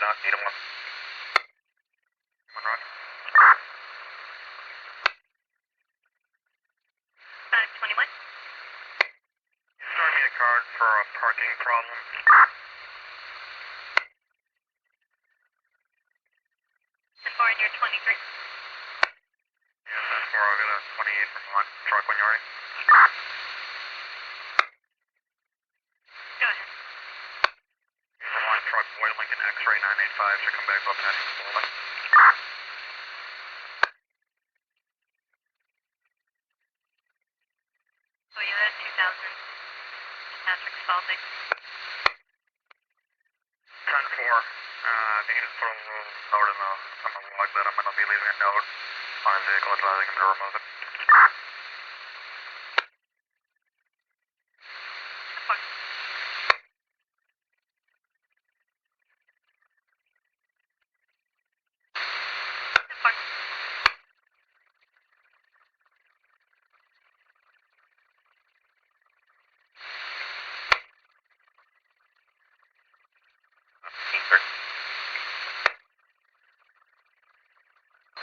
not need one. One rock. 521. Start me a card for a parking problem. And 4 in your 23. Yes, that's 4. I'll get a 28 from one truck when you're ready. Go ahead. From one truck, Boyd Lincoln X-ray 985 should come back up next. So you had 2000. Patrick Spalding. 10-4. If you can just put a little note on the log that I'm going to be leaving a note on his vehicle advising him to remove it.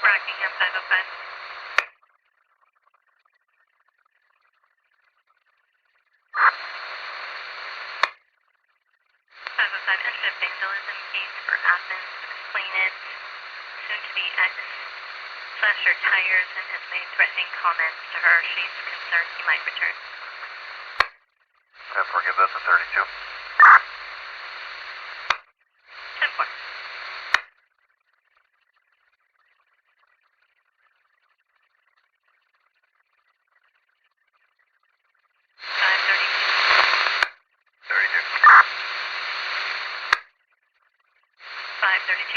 Rockingham 505. 505, enter a vandalism case for Athens, complainant, soon to be ex, slashed her tires and has made threatening comments to her. She's concerned he might return. Forgive this at 32. 10-4.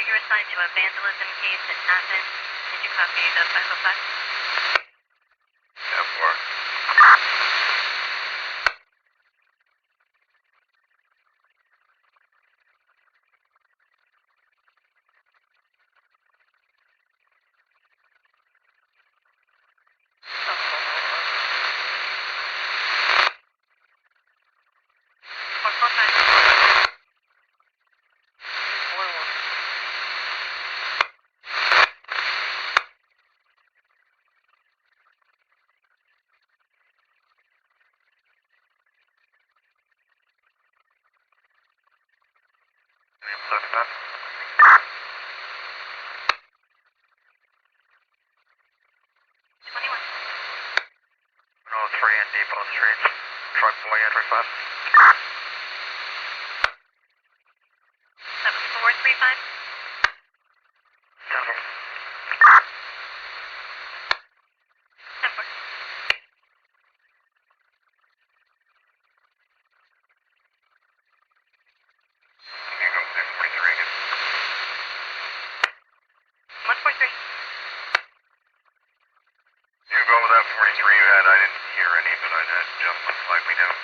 You're assigned to a vandalism case in Athens. Did you copy the 505? Yeah, 4. Depot Street, truck boy entry 5. That was 435? 10-4. 10-4. You go there, 43 again. 143. You go with that 43 you had. I didn't hear any, but I had jump most likely down.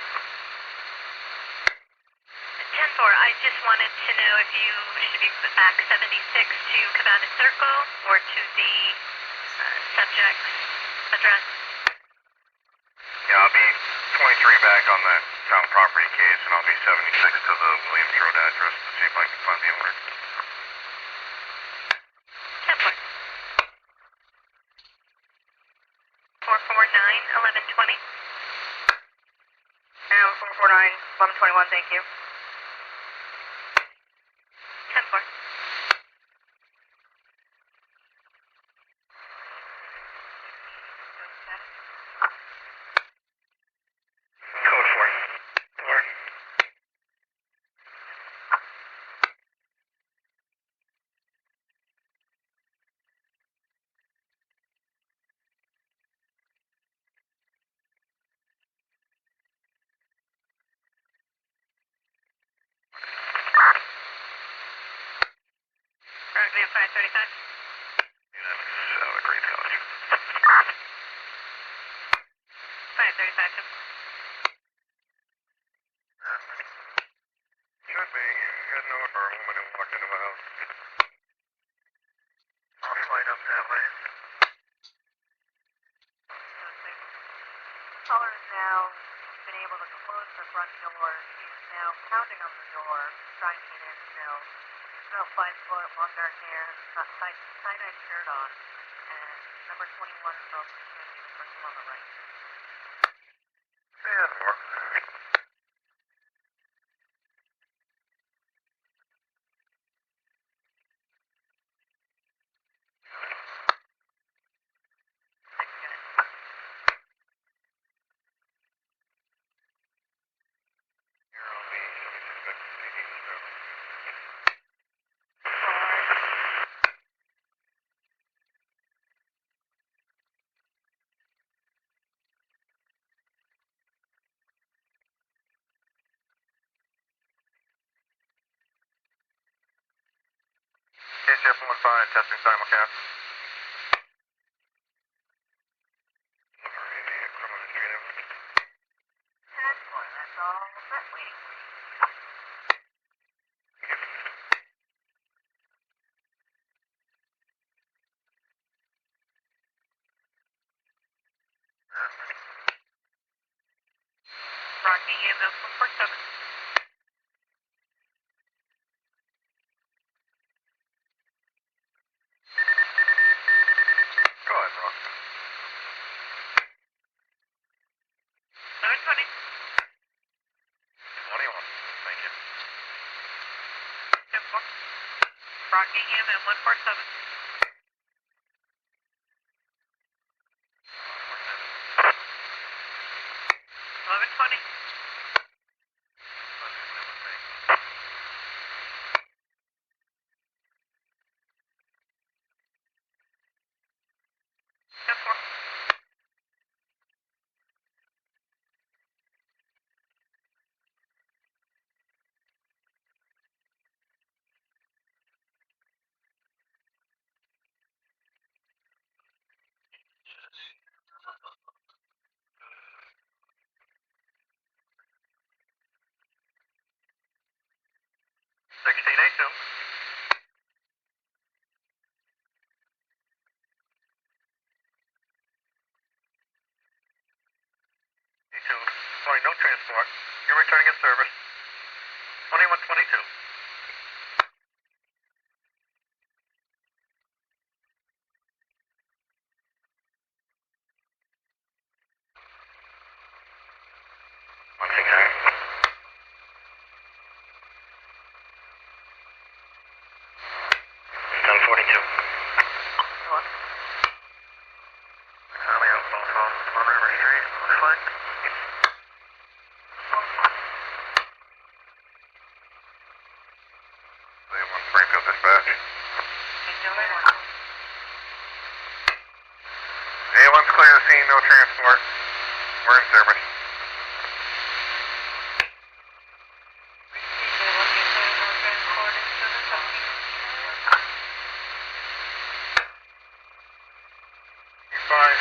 10-4, I just wanted to know if you should be put back 76 to Cabana Circle or to the subject's address. Yeah, I'll be 23 back on that town property case, and I'll be 76 to the Williams Road address to see if I can find the owner. 10-4. 449, 1120. 449, 1121, thank you. 10-4. Code 4. 4. Rockingham 535. Dynamics out of Great College. 535. Should be. Got no for a woman who walked into my house. I'll slide up that way. Caller has now been able to close the front door. She is now pounding on the door, trying to get in still. about 5 foot, long dark hair, got tie-dye shirt on, and number 21 felt to be the person on the right. Yeah, more. KCF 15, testing simulcast. That's all set waiting for you. Rocky EMS 147. Go ahead, Rock. 720. 21. Thank you. 10-4. Rocky EMS 147. 1120. 10-4. $16.82. Sorry, no transport. You're returning in service. 2122. Okay, guys. 1042. Charlie on phone on River Street. Looks like. William Springfield dispatch. A1's clear to scene, no transport. We're in service. Fine.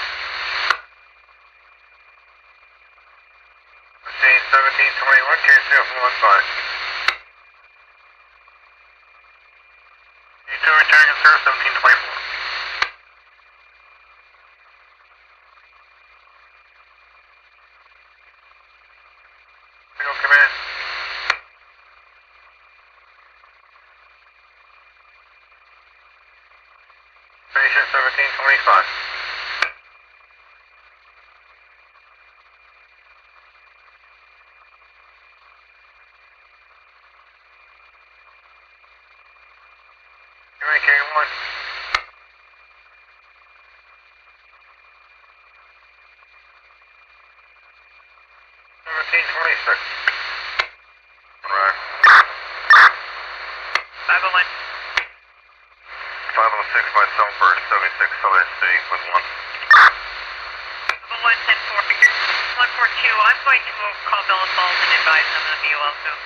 Scene 1721, KCF 15. You two returning in service 1724. Single command. Patient 1725. K1. $17.26. Right. 501. 506 by Sunburst, 76 Southern State with 1. 501, 10-4. 142. I'm going to call Bella Falls and advise them of you also.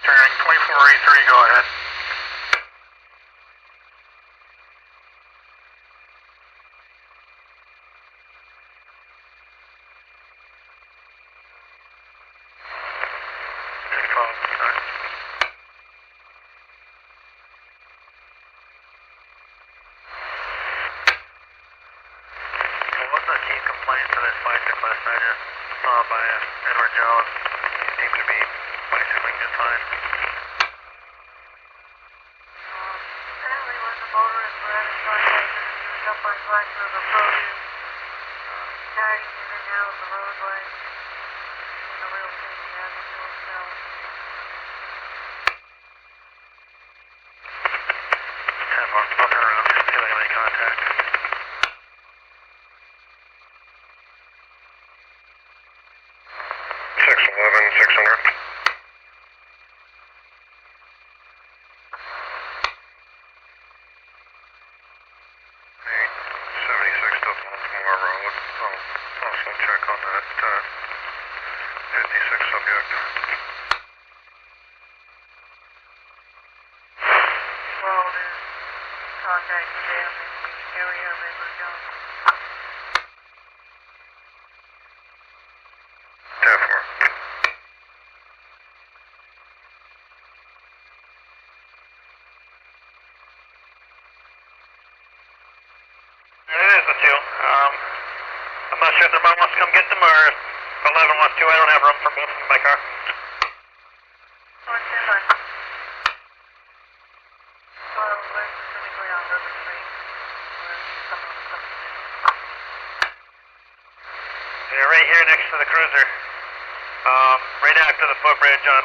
Turning 2483, go ahead. West 56 last night, just saw by Edward Jones. He seemed to be bicycling just fine. Apparently when the motorist were having contact with him, he was up on Black River Produce, guiding in and out of the roadway. In a real thing, he had to do himself. I'll turn around, see if I have any contact. 611, 600. 76 to Baltimore Road. I'll also check on that 56 subject. Well, there's contact with them in the area of Edward Jones. 10-4. It is the two. I'm not sure if their mom wants to come get them or if 11 wants to. I don't have room for both in my car. What's in my... Well, we're specifically on River Street, where someone was coming in. They're right here next to the cruiser. Right after the footbridge on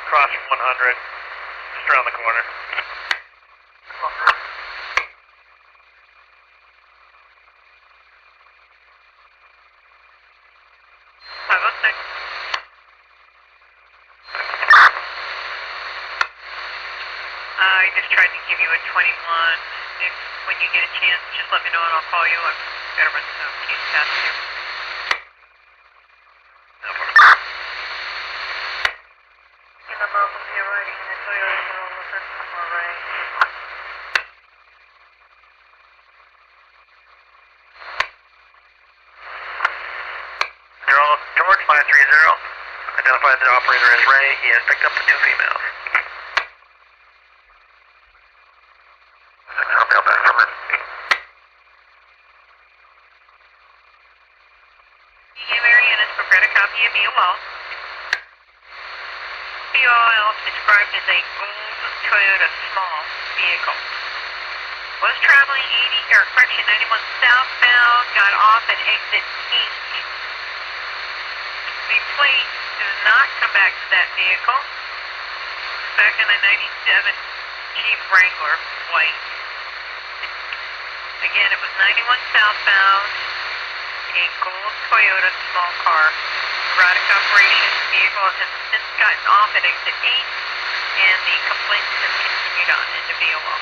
across from 100. Just around the corner. I just tried to give you a 21. If when you get a chance, just let me know and I'll call you. I've got to run some keys past you. In the mouth of your riding in a Toyota Corolla 54 Ray. George 530. Identified the operator as Ray. He has picked up the two females. Marion is prepared to copy a BOL. BOL described as a gold Toyota small vehicle. Was traveling 91 southbound, got off at exit 8. The plate does not come back to that vehicle. Back in a 97 Jeep Wrangler, white. Again, it was 91 southbound, a gold Toyota small car. Erratic operation. The vehicle has since gotten off at exit 8, and the complaint has continued on into VOL.